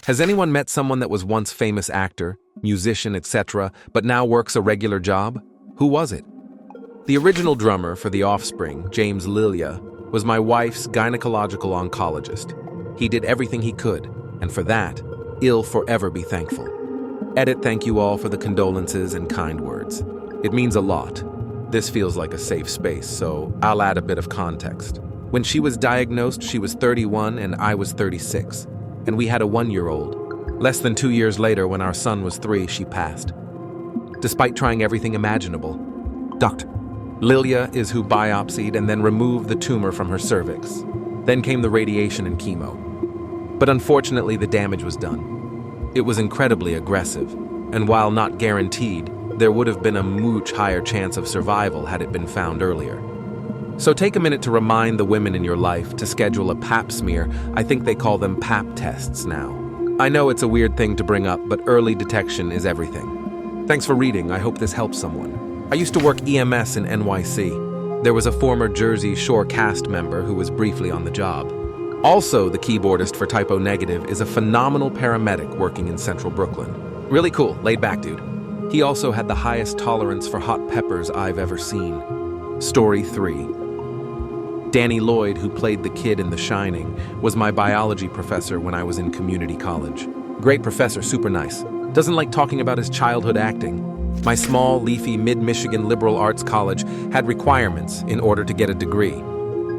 Has anyone met someone that was once famous actor, musician, etc., but now works a regular job? Who was it? The original drummer for The Offspring, James Lilia, was my wife's gynecological oncologist. He did everything he could, and for that, he'll forever be thankful. Edit, thank you all for the condolences and kind words. It means a lot. This feels like a safe space, so I'll add a bit of context. When she was diagnosed, she was 31 and I was 36, and we had a 1-year-old. Less than 2 years later, when our son was 3, she passed. Despite trying everything imaginable, Dr. Lilia is who biopsied and then removed the tumor from her cervix. Then came the radiation and chemo. But unfortunately, the damage was done. It was incredibly aggressive, and while not guaranteed, there would have been a much higher chance of survival had it been found earlier. So take a minute to remind the women in your life to schedule a pap smear. I think they call them pap tests now. I know it's a weird thing to bring up, but early detection is everything. Thanks for reading. I hope this helps someone. I used to work EMS in NYC. There was a former Jersey Shore cast member who was briefly on the job. Also, the keyboardist for Typo Negative is a phenomenal paramedic working in central Brooklyn. Really cool, laid back dude. He also had the highest tolerance for hot peppers I've ever seen. Story 3. Danny Lloyd, who played the kid in The Shining, was my biology professor when I was in community college. Great professor, super nice. Doesn't like talking about his childhood acting. My small, leafy, mid-Michigan liberal arts college had requirements in order to get a degree.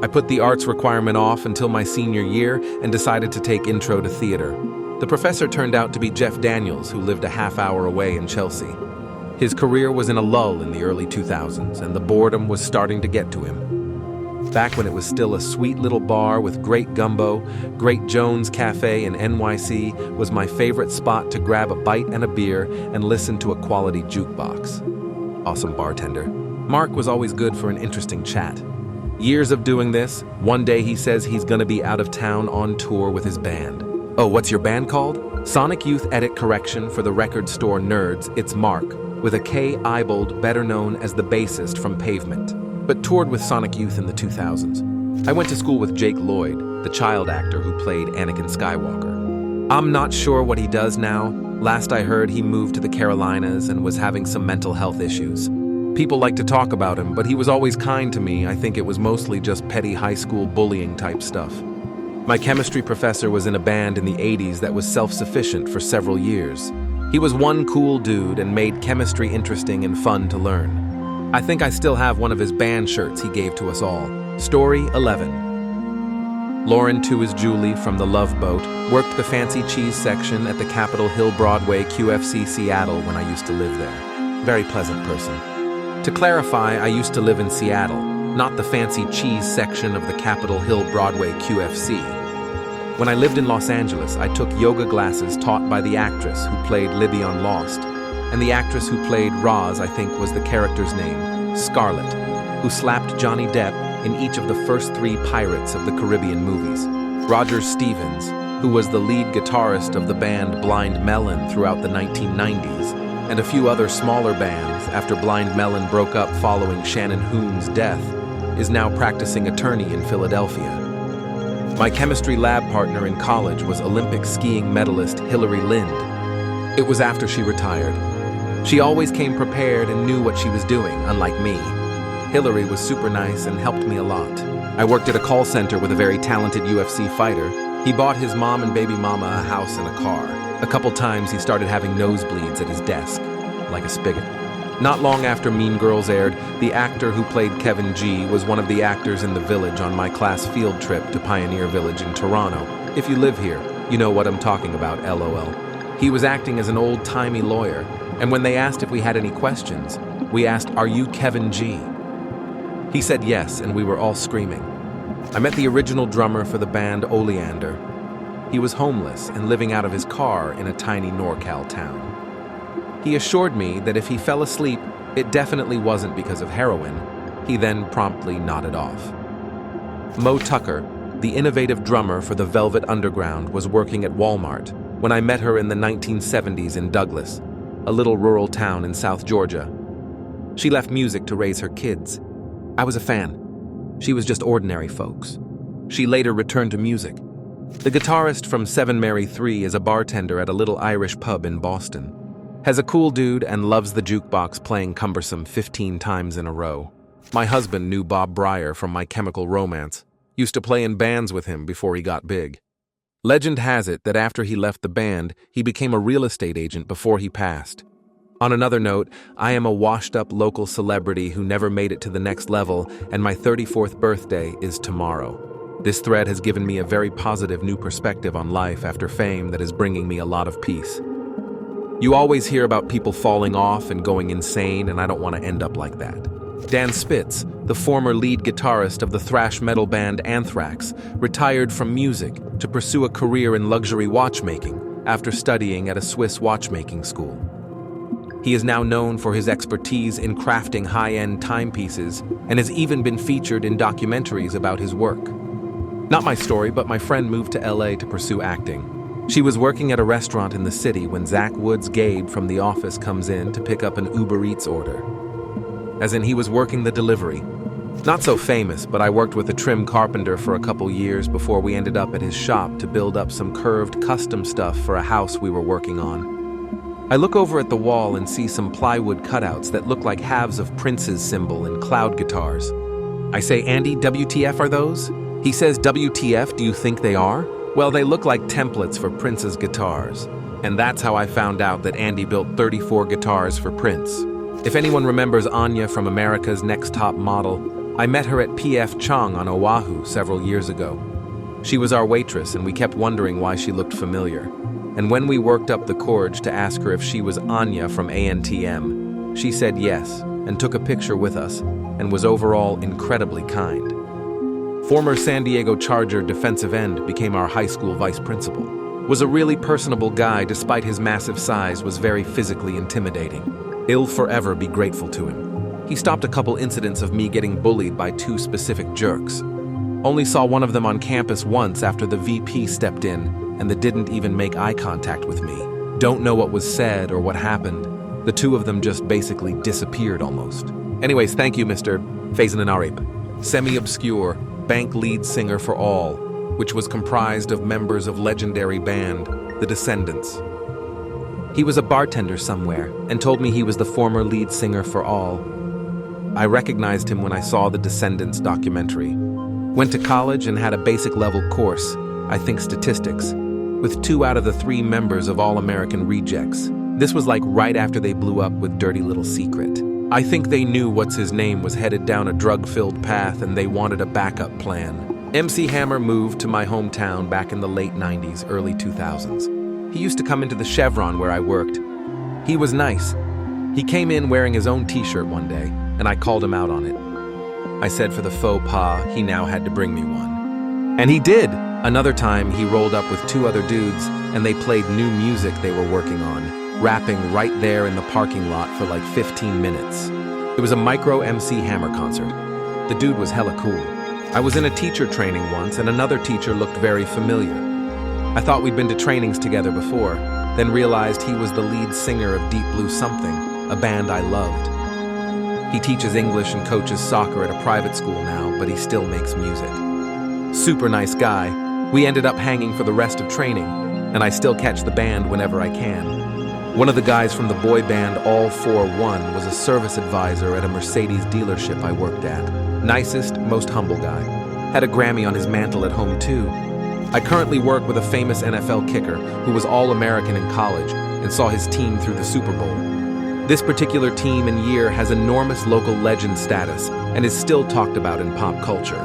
I put the arts requirement off until my senior year and decided to take Intro to Theater. The professor turned out to be Jeff Daniels, who lived a half-hour away in Chelsea. His career was in a lull in the early 2000s, and the boredom was starting to get to him. Back when it was still a sweet little bar with great gumbo, Great Jones Cafe in NYC was my favorite spot to grab a bite and a beer and listen to a quality jukebox. Awesome bartender. Mark was always good for an interesting chat. Years of doing this, one day he says he's gonna be out of town on tour with his band. Oh, what's your band called? Sonic Youth Edit Correction for the record store nerds, it's Mark, with a K. Ibold, better known as the bassist from Pavement, but toured with Sonic Youth in the 2000s. I went to school with Jake Lloyd, the child actor who played Anakin Skywalker. I'm not sure what he does now. Last I heard, he moved to the Carolinas and was having some mental health issues. People like to talk about him, but he was always kind to me. I think it was mostly just petty high school bullying type stuff. My chemistry professor was in a band in the 80s that was self-sufficient for several years. He was one cool dude and made chemistry interesting and fun to learn. I think I still have one of his band shirts he gave to us all. Story 11. Lauren, too, is Julie from The Love Boat, worked the fancy cheese section at the Capitol Hill Broadway QFC Seattle when I used to live there. Very pleasant person. To clarify, I used to live in Seattle, not the fancy cheese section of the Capitol Hill Broadway QFC. When I lived in Los Angeles, I took yoga classes taught by the actress who played Libby on Lost, and the actress who played Roz, I think was the character's name, Scarlett, who slapped Johnny Depp in each of the first 3 Pirates of the Caribbean movies. Roger Stevens, who was the lead guitarist of the band Blind Melon throughout the 1990s, and a few other smaller bands after Blind Melon broke up following Shannon Hoon's death, is now practicing attorney in Philadelphia. My chemistry lab partner in college was Olympic skiing medalist Hillary Lind. It was after she retired. She always came prepared and knew what she was doing, unlike me. Hillary was super nice and helped me a lot. I worked at a call center with a very talented UFC fighter. He bought his mom and baby mama a house and a car. A couple times he started having nosebleeds at his desk, like a spigot. Not long after Mean Girls aired, the actor who played Kevin G was one of the actors in The Village on my class field trip to Pioneer Village in Toronto. If you live here, you know what I'm talking about, LOL. He was acting as an old-timey lawyer, and when they asked if we had any questions, we asked, "Are you Kevin G?" He said yes, and we were all screaming. I met the original drummer for the band Oleander. He was homeless and living out of his car in a tiny NorCal town. He assured me that if he fell asleep, it definitely wasn't because of heroin. He then promptly nodded off. Mo Tucker, the innovative drummer for the Velvet Underground, was working at Walmart when I met her in the 1970s in Douglas, a little rural town in South Georgia. She left music to raise her kids. I was a fan. She was just ordinary folks. She later returned to music. The guitarist from 7 Mary 3 is a bartender at a little Irish pub in Boston. Has a cool dude and loves the jukebox playing Cumbersome 15 times in a row. My husband knew Bob Breyer from My Chemical Romance. Used to play in bands with him before he got big. Legend has it that after he left the band, he became a real estate agent before he passed. On another note, I am a washed-up local celebrity who never made it to the next level, and my 34th birthday is tomorrow. This thread has given me a very positive new perspective on life after fame that is bringing me a lot of peace. You always hear about people falling off and going insane, and I don't want to end up like that. Dan Spitz, the former lead guitarist of the thrash metal band Anthrax, retired from music to pursue a career in luxury watchmaking after studying at a Swiss watchmaking school. He is now known for his expertise in crafting high-end timepieces and has even been featured in documentaries about his work. Not my story, but my friend moved to LA to pursue acting. She was working at a restaurant in the city when Zach Woods Gabe from The Office comes in to pick up an Uber Eats order. As in, he was working the delivery. Not so famous, but I worked with a trim carpenter for a couple years before we ended up at his shop to build up some curved custom stuff for a house we were working on. I look over at the wall and see some plywood cutouts that look like halves of Prince's symbol and cloud guitars. I say, Andy, WTF are those? He says, WTF, do you think they are? Well, they look like templates for Prince's guitars. And that's how I found out that Andy built 34 guitars for Prince. If anyone remembers Anya from America's Next Top Model, I met her at P.F. Chang on Oahu several years ago. She was our waitress, and we kept wondering why she looked familiar. And when we worked up the courage to ask her if she was Anya from ANTM, she said yes, and took a picture with us, and was overall incredibly kind. Former San Diego Charger defensive end became our high school vice principal. Was a really personable guy despite his massive size, was very physically intimidating. I'll forever be grateful to him. He stopped a couple incidents of me getting bullied by 2 specific jerks. Only saw one of them on campus once after the VP stepped in, and they didn't even make eye contact with me. Don't know what was said or what happened. The 2 of them just basically disappeared almost. Anyways, thank you, Mr. Faison Arip. Semi-obscure, bank lead singer for All, which was comprised of members of legendary band, The Descendants. He was a bartender somewhere and told me he was the former lead singer for All. I recognized him when I saw the Descendants documentary. Went to college and had a basic level course, I think statistics, with 2 out of the 3 members of All American Rejects. This was like right after they blew up with Dirty Little Secret. I think they knew what's-his-name was headed down a drug-filled path and they wanted a backup plan. MC Hammer moved to my hometown back in the late 90s, early 2000s. He used to come into the Chevron where I worked. He was nice. He came in wearing his own t-shirt one day, and I called him out on it. I said for the faux pas, he now had to bring me one. And he did! Another time, he rolled up with 2 other dudes, and they played new music they were working on, rapping right there in the parking lot for like 15 minutes. It was a micro MC Hammer concert. The dude was hella cool. I was in a teacher training once and another teacher looked very familiar. I thought we'd been to trainings together before, then realized he was the lead singer of Deep Blue Something, a band I loved. He teaches English and coaches soccer at a private school now, but he still makes music. Super nice guy. We ended up hanging for the rest of training, and I still catch the band whenever I can. One of the guys from the boy band All 4-1 was a service advisor at a Mercedes dealership I worked at. Nicest, most humble guy. Had a Grammy on his mantle at home too. I currently work with a famous NFL kicker who was All-American in college and saw his team through the Super Bowl. This particular team and year has enormous local legend status and is still talked about in pop culture.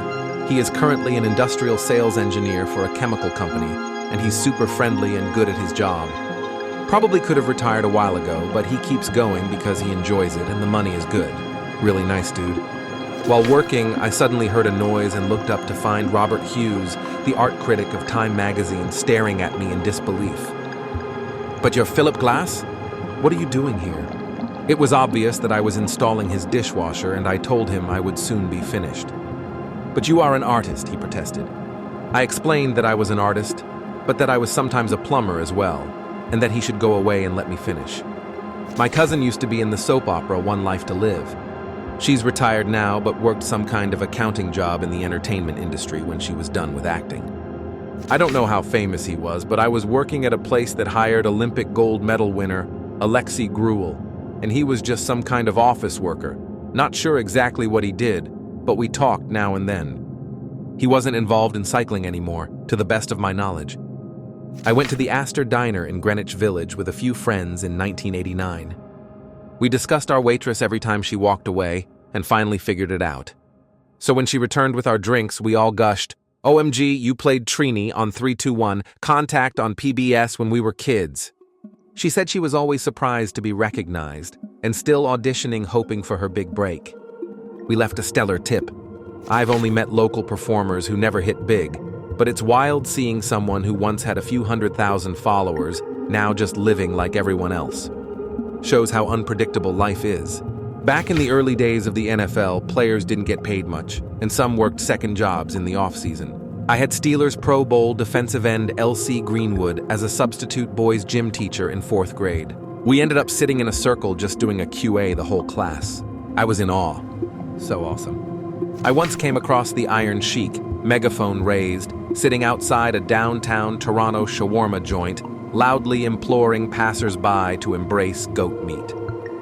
He is currently an industrial sales engineer for a chemical company, and he's super friendly and good at his job. Probably could have retired a while ago, but he keeps going because he enjoys it and the money is good. Really nice dude. While working, I suddenly heard a noise and looked up to find Robert Hughes, the art critic of Time magazine, staring at me in disbelief. But you're Philip Glass? What are you doing here? It was obvious that I was installing his dishwasher and I told him I would soon be finished. But you are an artist, he protested. I explained that I was an artist, but that I was sometimes a plumber as well, and that he should go away and let me finish. My cousin used to be in the soap opera One Life to Live. She's retired now, but worked some kind of accounting job in the entertainment industry when she was done with acting. I don't know how famous he was, but I was working at a place that hired Olympic gold medal winner Alexei Gruel, and he was just some kind of office worker. Not sure exactly what he did, but we talked now and then. He wasn't involved in cycling anymore, to the best of my knowledge. I went to the Astor Diner in Greenwich Village with a few friends in 1989. We discussed our waitress every time she walked away, and finally figured it out. So when she returned with our drinks, we all gushed, "OMG, you played Trini on 321, Contact on PBS when we were kids." She said she was always surprised to be recognized, and still auditioning hoping for her big break. We left a stellar tip. I've only met local performers who never hit big, but it's wild seeing someone who once had a few 100,000 followers, now just living like everyone else. Shows how unpredictable life is. Back in the early days of the NFL, players didn't get paid much, and some worked second jobs in the off-season. I had Steelers Pro Bowl defensive end L.C. Greenwood as a substitute boys gym teacher in 4th grade. We ended up sitting in a circle just doing a QA the whole class. I was in awe. So awesome. I once came across the Iron Sheik, megaphone raised, sitting outside a downtown Toronto shawarma joint, loudly imploring passers-by to embrace goat meat.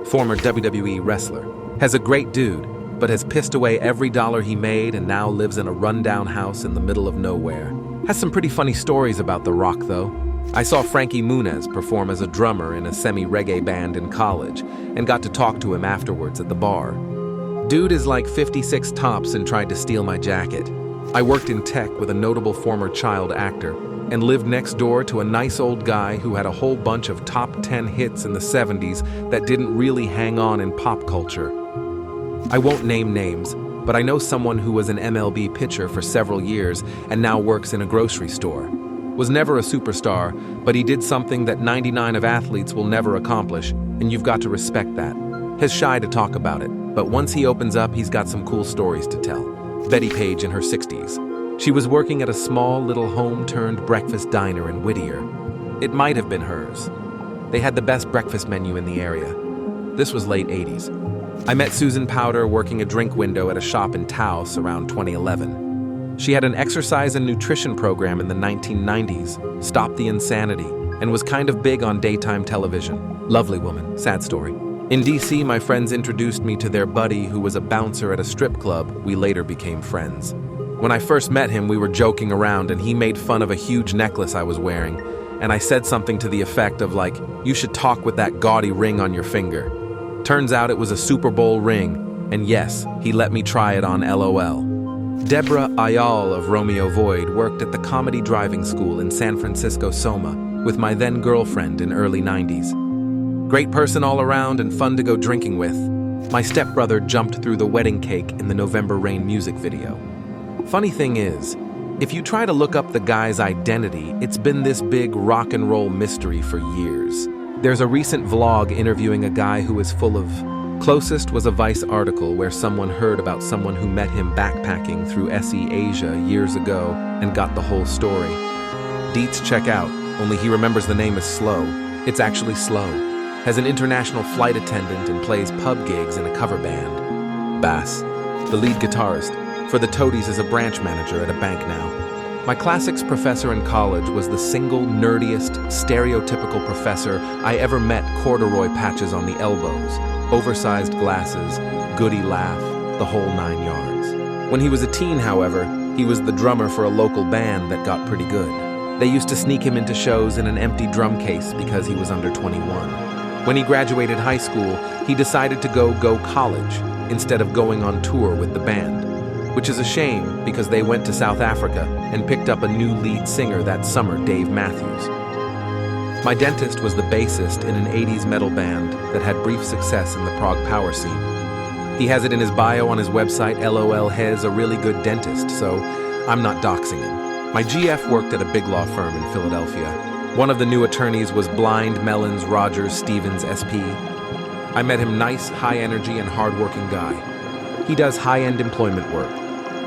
Former WWE wrestler. Has a great dude, but has pissed away every dollar he made and now lives in a rundown house in the middle of nowhere. Has some pretty funny stories about The Rock, though. I saw Frankie Muniz perform as a drummer in a semi-reggae band in college and got to talk to him afterwards at the bar. Dude is like 56 tops and tried to steal my jacket. I worked in tech with a notable former child actor and lived next door to a nice old guy who had a whole bunch of top 10 hits in the 70s that didn't really hang on in pop culture. I won't name names, but I know someone who was an MLB pitcher for several years and now works in a grocery store. Was never a superstar, but he did something that 99 of athletes will never accomplish, and you've got to respect that. He's shy to talk about it, but once he opens up, he's got some cool stories to tell. Betty Page in her 60s. She was working at a small little home-turned breakfast diner in Whittier. It might have been hers. They had the best breakfast menu in the area. This was late 80s. I met Susan Powder working a drink window at a shop in Taos around 2011. She had an exercise and nutrition program in the 1990s, Stop the Insanity, and was kind of big on daytime television. Lovely woman, sad story. In DC, my friends introduced me to their buddy who was a bouncer at a strip club. We later became friends. When I first met him, we were joking around and he made fun of a huge necklace I was wearing, and I said something to the effect of like, "You should talk with that gaudy ring on your finger." Turns out it was a Super Bowl ring, and yes, he let me try it on LOL. Deborah Ayal of Romeo Void worked at the Comedy Driving School in San Francisco, Soma, with my then girlfriend in early 90s. Great person all around and fun to go drinking with. My stepbrother jumped through the wedding cake in the November Rain music video. Funny thing is, if you try to look up the guy's identity, it's been this big rock and roll mystery for years. There's a recent vlog interviewing a guy who is full of... Closest was a Vice article where someone heard about someone who met him backpacking through SE Asia years ago and got the whole story. Deets check out, only he remembers the name is Slow. It's actually Slow. Has an international flight attendant and plays pub gigs in a cover band. Bass, the lead guitarist, for the Toadies is a branch manager at a bank now. My classics professor in college was the single nerdiest, stereotypical professor I ever met. Corduroy patches on the elbows, oversized glasses, goody laugh, the whole 9 yards. When he was a teen, however, he was the drummer for a local band that got pretty good. They used to sneak him into shows in an empty drum case because he was under 21. When he graduated high school, he decided to go college instead of going on tour with the band, which is a shame because they went to South Africa and picked up a new lead singer that summer, Dave Matthews. My dentist was the bassist in an 80s metal band that had brief success in the prog power scene. He has it in his bio on his website, LOL, has a really good dentist, so I'm not doxing him. My GF worked at a big law firm in Philadelphia. One of the new attorneys was Blind Mellons Rogers Stevens SP. I met him, nice, high energy, and hardworking guy. He does high-end employment work.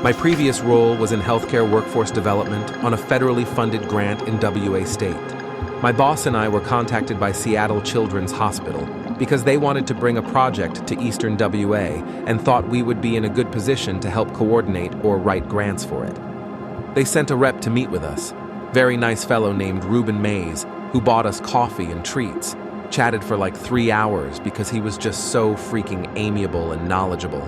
My previous role was in healthcare workforce development on a federally funded grant in WA State. My boss and I were contacted by Seattle Children's Hospital because they wanted to bring a project to Eastern WA and thought we would be in a good position to help coordinate or write grants for it. They sent a rep to meet with us. Very nice fellow named Reuben Mays, who bought us coffee and treats. Chatted for like 3 hours because he was just so freaking amiable and knowledgeable.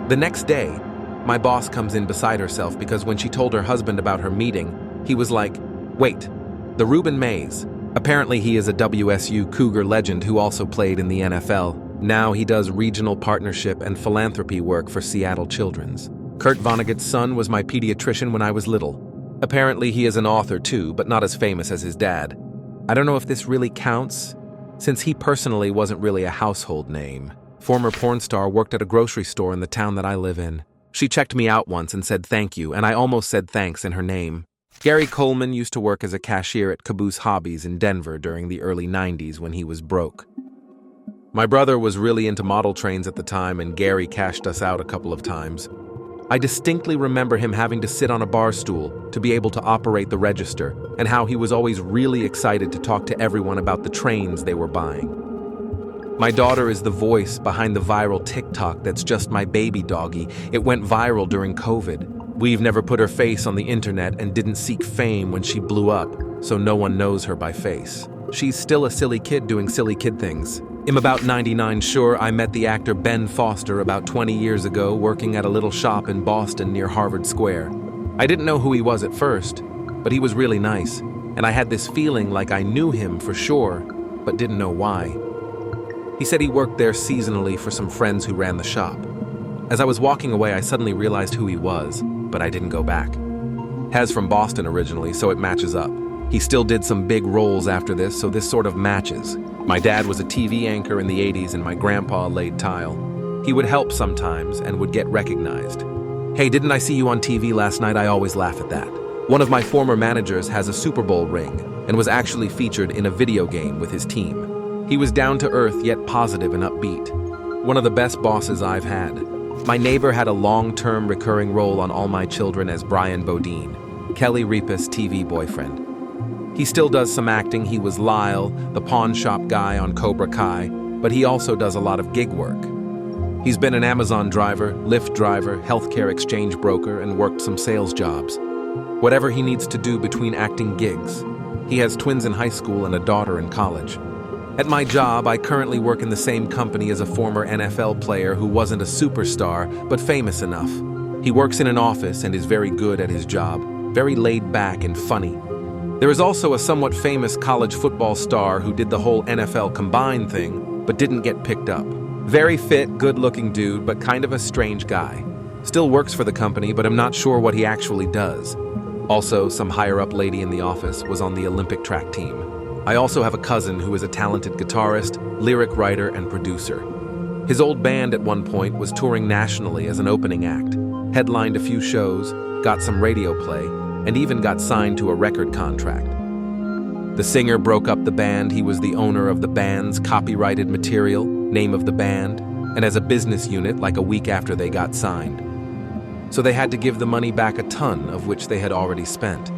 The next day, my boss comes in beside herself because when she told her husband about her meeting, he was like, "Wait, the Reuben Mays. Apparently he is a WSU Cougar legend who also played in the NFL. Now he does regional partnership and philanthropy work for Seattle Children's. Kurt Vonnegut's son was my pediatrician when I was little. Apparently he is an author too, but not as famous as his dad. I don't know if this really counts, since he personally wasn't really a household name. Former porn star worked at a grocery store in the town that I live in. She checked me out once and said thank you, and I almost said thanks in her name. Gary Coleman used to work as a cashier at Caboose Hobbies in Denver during the early 90s when he was broke. My brother was really into model trains at the time, and Gary cashed us out a couple of times. I distinctly remember him having to sit on a bar stool to be able to operate the register, and how he was always really excited to talk to everyone about the trains they were buying. My daughter is the voice behind the viral TikTok that's just my baby doggy. It went viral during COVID. We've never put her face on the internet and didn't seek fame when she blew up, so no one knows her by face. She's still a silly kid doing silly kid things. I'm about 99 sure I met the actor Ben Foster about 20 years ago working at a little shop in Boston near Harvard Square. I didn't know who he was at first, but he was really nice, and I had this feeling like I knew him for sure, but didn't know why. He said he worked there seasonally for some friends who ran the shop. As I was walking away, I suddenly realized who he was, but I didn't go back. Has from Boston originally, so it matches up. He still did some big roles after this, so this sort of matches. My dad was a TV anchor in the 80s and my grandpa laid tile. He would help sometimes and would get recognized. "Hey, didn't I see you on TV last night?" I always laugh at that. One of my former managers has a Super Bowl ring and was actually featured in a video game with his team. He was down to earth yet positive and upbeat. One of the best bosses I've had. My neighbor had a long-term recurring role on All My Children as Brian Bodine, Kelly Ripa's TV boyfriend. He still does some acting. He was Lyle, the pawn shop guy on Cobra Kai, but he also does a lot of gig work. He's been an Amazon driver, Lyft driver, healthcare exchange broker, and worked some sales jobs. Whatever he needs to do between acting gigs. He has twins in high school and a daughter in college. At my job, I currently work in the same company as a former NFL player who wasn't a superstar, but famous enough. He works in an office and is very good at his job, very laid back and funny. There is also a somewhat famous college football star who did the whole NFL combined thing, but didn't get picked up. Very fit, good-looking dude, but kind of a strange guy. Still works for the company, but I'm not sure what he actually does. Also, some higher-up lady in the office was on the Olympic track team. I also have a cousin who is a talented guitarist, lyric writer, and producer. His old band at one point was touring nationally as an opening act, headlined a few shows, got some radio play, and even got signed to a record contract. The singer broke up the band. He was the owner of the band's copyrighted material, name of the band, and as a business unit like a week after they got signed. So they had to give the money back, a ton of which they had already spent.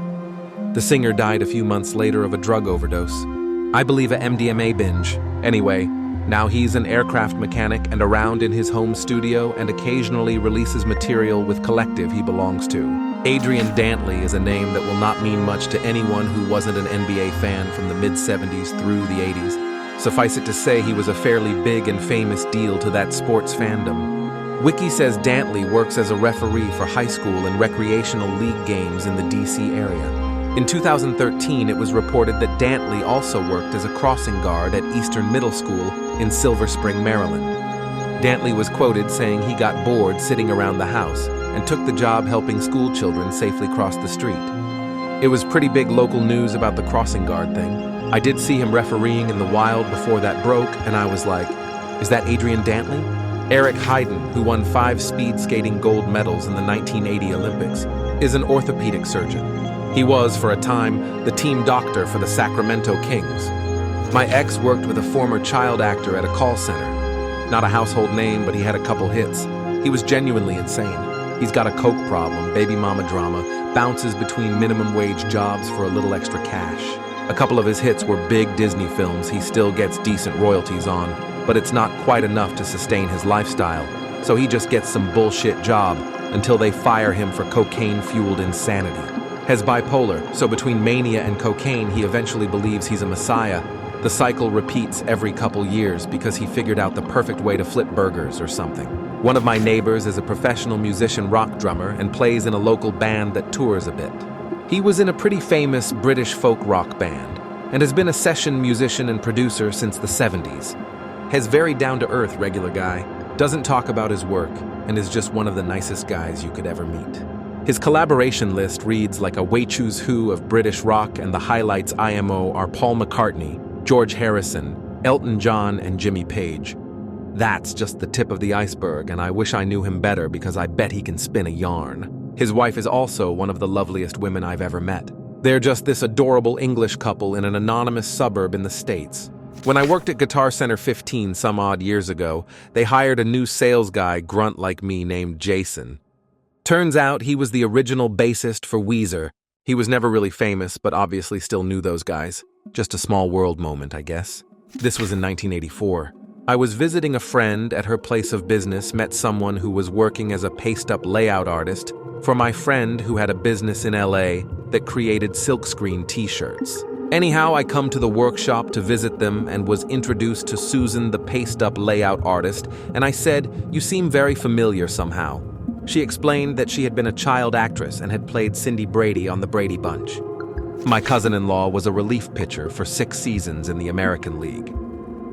The singer died a few months later of a drug overdose. I believe a MDMA binge. Anyway, now he's an aircraft mechanic and around in his home studio and occasionally releases material with collective he belongs to. Adrian Dantley is a name that will not mean much to anyone who wasn't an NBA fan from the mid-70s through the 80s. Suffice it to say he was a fairly big and famous deal to that sports fandom. Wiki says Dantley works as a referee for high school and recreational league games in the DC area. In 2013, it was reported that Dantley also worked as a crossing guard at Eastern Middle School in Silver Spring, Maryland. Dantley was quoted saying he got bored sitting around the house and took the job helping school children safely cross the street. It was pretty big local news about the crossing guard thing. I did see him refereeing in the wild before that broke, and I was like, is that Adrian Dantley? Eric Heiden, who won 5 speed skating gold medals in the 1980 Olympics, is an orthopedic surgeon. He was, for a time, the team doctor for the Sacramento Kings. My ex worked with a former child actor at a call center. Not a household name, but he had a couple hits. He was genuinely insane. He's got a coke problem, baby mama drama, bounces between minimum wage jobs for a little extra cash. A couple of his hits were big Disney films he still gets decent royalties on, but it's not quite enough to sustain his lifestyle, so he just gets some bullshit job until they fire him for cocaine-fueled insanity. Has bipolar, so between mania and cocaine, he eventually believes he's a messiah. The cycle repeats every couple years because he figured out the perfect way to flip burgers or something. One of my neighbors is a professional musician rock drummer and plays in a local band that tours a bit. He was in a pretty famous British folk rock band and has been a session musician and producer since the 70s. Has very down-to-earth regular guy, doesn't talk about his work, and is just one of the nicest guys you could ever meet. His collaboration list reads like a way choose who of British rock, and the highlights IMO are Paul McCartney, George Harrison, Elton John, and Jimmy Page. That's just the tip of the iceberg, and I wish I knew him better because I bet he can spin a yarn. His wife is also one of the loveliest women I've ever met. They're just this adorable English couple in an anonymous suburb in the States. When I worked at Guitar Center 15 some odd years ago, they hired a new sales guy grunt like me named Jason. Turns out he was the original bassist for Weezer. He was never really famous, but obviously still knew those guys. Just a small world moment, I guess. This was in 1984. I was visiting a friend at her place of business, met someone who was working as a paste-up layout artist for my friend who had a business in LA that created silkscreen t-shirts. Anyhow, I come to the workshop to visit them and was introduced to Susan, the paste-up layout artist, and I said, "You seem very familiar somehow." She explained that she had been a child actress and had played Cindy Brady on The Brady Bunch. My cousin-in-law was a relief pitcher for 6 seasons in the American League.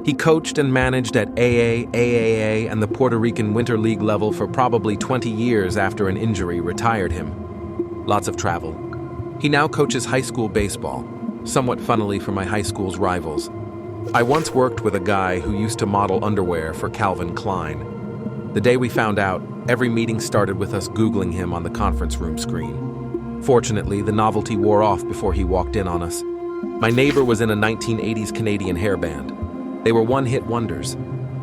He coached and managed at AA, AAA, and the Puerto Rican Winter League level for probably 20 years after an injury retired him. Lots of travel. He now coaches high school baseball, somewhat funnily for my high school's rivals. I once worked with a guy who used to model underwear for Calvin Klein. The day we found out, every meeting started with us Googling him on the conference room screen. Fortunately, the novelty wore off before he walked in on us. My neighbor was in a 1980s Canadian hair band. They were one-hit wonders.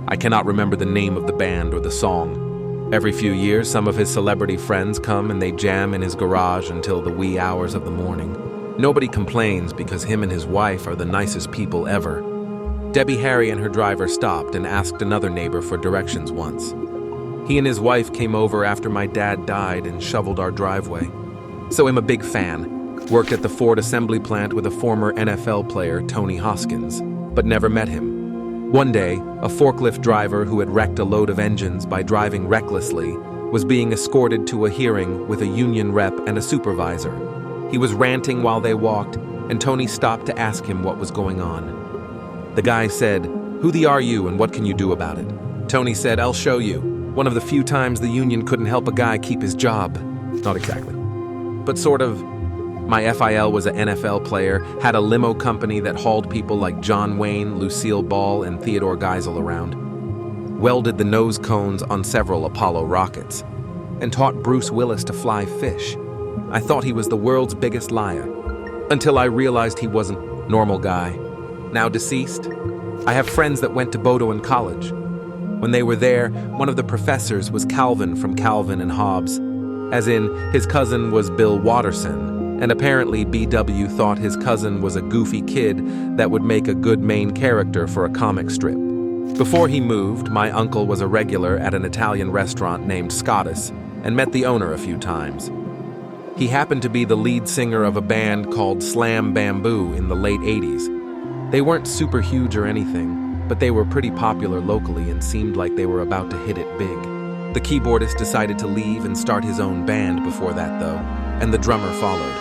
I cannot remember the name of the band or the song. Every few years, some of his celebrity friends come and they jam in his garage until the wee hours of the morning. Nobody complains because him and his wife are the nicest people ever. Debbie Harry and her driver stopped and asked another neighbor for directions once. He and his wife came over after my dad died and shoveled our driveway. So I'm a big fan. Worked at the Ford assembly plant with a former NFL player, Tony Hoskins, but never met him. One day, a forklift driver who had wrecked a load of engines by driving recklessly was being escorted to a hearing with a union rep and a supervisor. He was ranting while they walked, and Tony stopped to ask him what was going on. The guy said, "Who the are you and what can you do about it?" Tony said, "I'll show you. One of the few times the union couldn't help a guy keep his job." Not exactly, but sort of. My FIL was an NFL player, had a limo company that hauled people like John Wayne, Lucille Ball, and Theodore Geisel around. Welded the nose cones on several Apollo rockets, and taught Bruce Willis to fly fish. I thought he was the world's biggest liar, until I realized he wasn't. Normal guy. Now deceased. I have friends that went to Bowdoin College. When they were there, one of the professors was Calvin from Calvin and Hobbes, as in his cousin was Bill Watterson. And apparently BW thought his cousin was a goofy kid that would make a good main character for a comic strip. Before he moved, my uncle was a regular at an Italian restaurant named Scottus and met the owner a few times. He happened to be the lead singer of a band called Slam Bamboo in the late 80s. They weren't super huge or anything, but they were pretty popular locally and seemed like they were about to hit it big. The keyboardist decided to leave and start his own band before that though, and the drummer followed.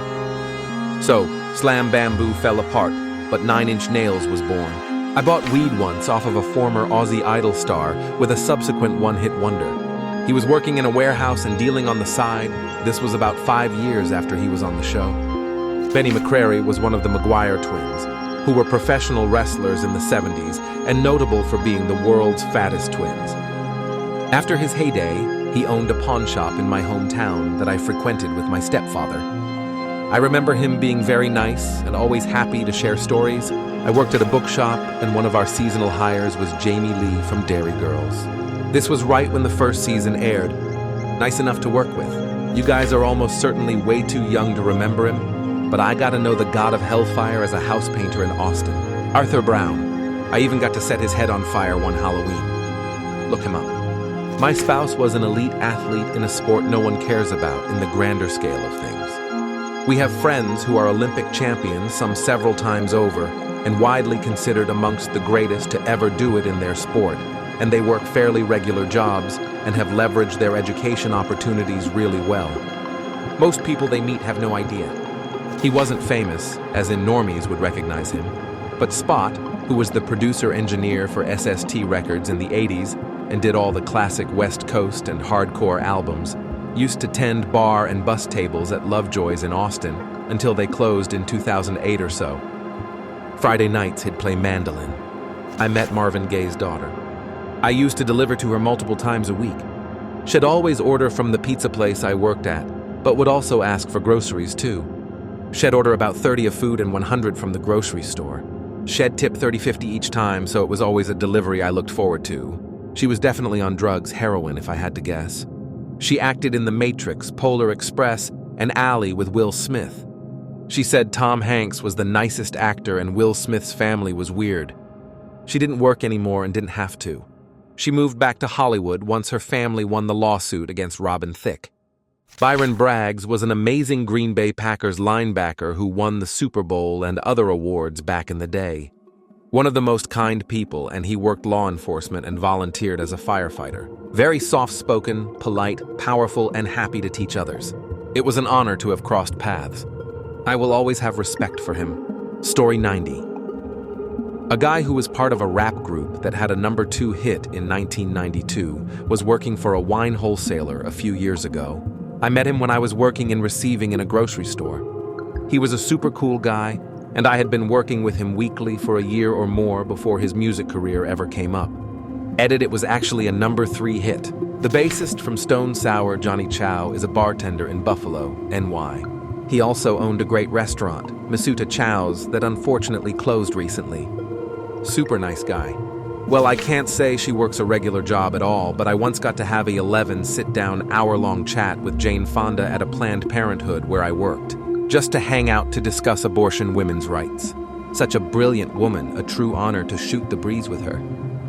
So, Slam Bamboo fell apart, but 9 Inch Nails was born. I bought weed once off of a former Aussie Idol star with a subsequent one-hit wonder. He was working in a warehouse and dealing on the side. This was about 5 years after he was on the show. Benny McCrary was one of the McGuire twins, who were professional wrestlers in the 70s and notable for being the world's fattest twins. After his heyday, he owned a pawn shop in my hometown that I frequented with my stepfather. I remember him being very nice and always happy to share stories. I worked at a bookshop, and one of our seasonal hires was Jamie Lee from Dairy Girls. This was right when the first season aired. Nice enough to work with. You guys are almost certainly way too young to remember him, but I got to know the god of hellfire as a house painter in Austin, Arthur Brown. I even got to set his head on fire one Halloween. Look him up. My spouse was an elite athlete in a sport no one cares about in the grander scale of things. We have friends who are Olympic champions some several times over and widely considered amongst the greatest to ever do it in their sport, and they work fairly regular jobs and have leveraged their education opportunities really well. Most people they meet have no idea. He wasn't famous, as in normies would recognize him, but Spot, who was the producer-engineer for SST Records in the 80s and did all the classic West Coast and hardcore albums, used to tend bar and bus tables at Lovejoy's in Austin until they closed in 2008 or so. Friday nights he'd play mandolin. I met Marvin Gaye's daughter. I used to deliver to her multiple times a week. She'd always order from the pizza place I worked at, but would also ask for groceries too. She'd order about 30 of food and 100 from the grocery store. She'd tip 30-50 each time, so it was always a delivery I looked forward to. She was definitely on drugs, heroin if I had to guess. She acted in The Matrix, Polar Express, and Ally with Will Smith. She said Tom Hanks was the nicest actor and Will Smith's family was weird. She didn't work anymore and didn't have to. She moved back to Hollywood once her family won the lawsuit against Robin Thicke. Byron Braggs was an amazing Green Bay Packers linebacker who won the Super Bowl and other awards back in the day. One of the most kind people, and he worked law enforcement and volunteered as a firefighter. Very soft-spoken, polite, powerful, and happy to teach others. It was an honor to have crossed paths. I will always have respect for him. Story 90. A guy who was part of a rap group that had a #2 hit in 1992 was working for a wine wholesaler a few years ago. I met him when I was working in receiving in a grocery store. He was a super cool guy, and I had been working with him weekly for a year or more before his music career ever came up. It was actually a #3 hit. The bassist from Stone Sour, Johnny Chow, is a bartender in Buffalo, NY. He also owned a great restaurant, Masuta Chow's, that unfortunately closed recently. Super nice guy. Well, I can't say she works a regular job at all, but I once got to have a 11 sit-down hour-long chat with Jane Fonda at a Planned Parenthood where I worked, just to hang out to discuss abortion women's rights. Such a brilliant woman, a true honor to shoot the breeze with her.